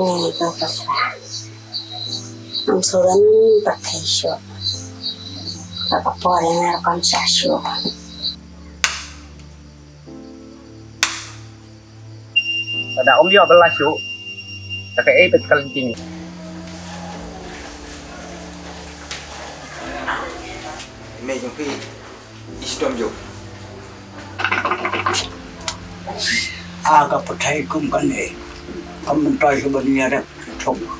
Ini kau pasrah. Angsuran berkaisyuk. Apa boleh melakukan sesuatu? Ada om dia belas yuk. Tak ikut kelinting. Mẹ chúng phi Islam yuk. Aga pakai kum kane. Komentar sebenarnya cuma.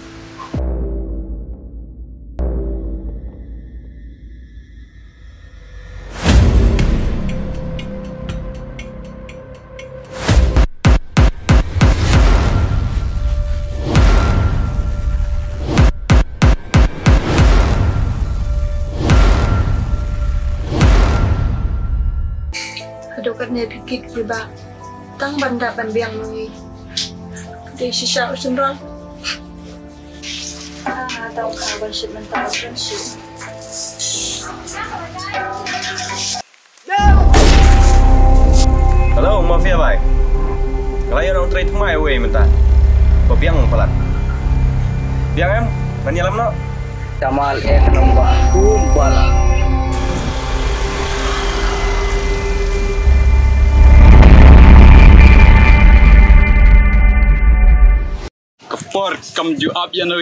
Kadukat na pikit diba? Tang banda banbiang nungi. Di siya usunral. Tahu kawan ship mental friendship. Hello, mafia bay. Ngelayan orang trade mai we minta. Biang pelat. Biang em, menyelam no. Jamal nombor kumbala. Kepor kam ju up yanu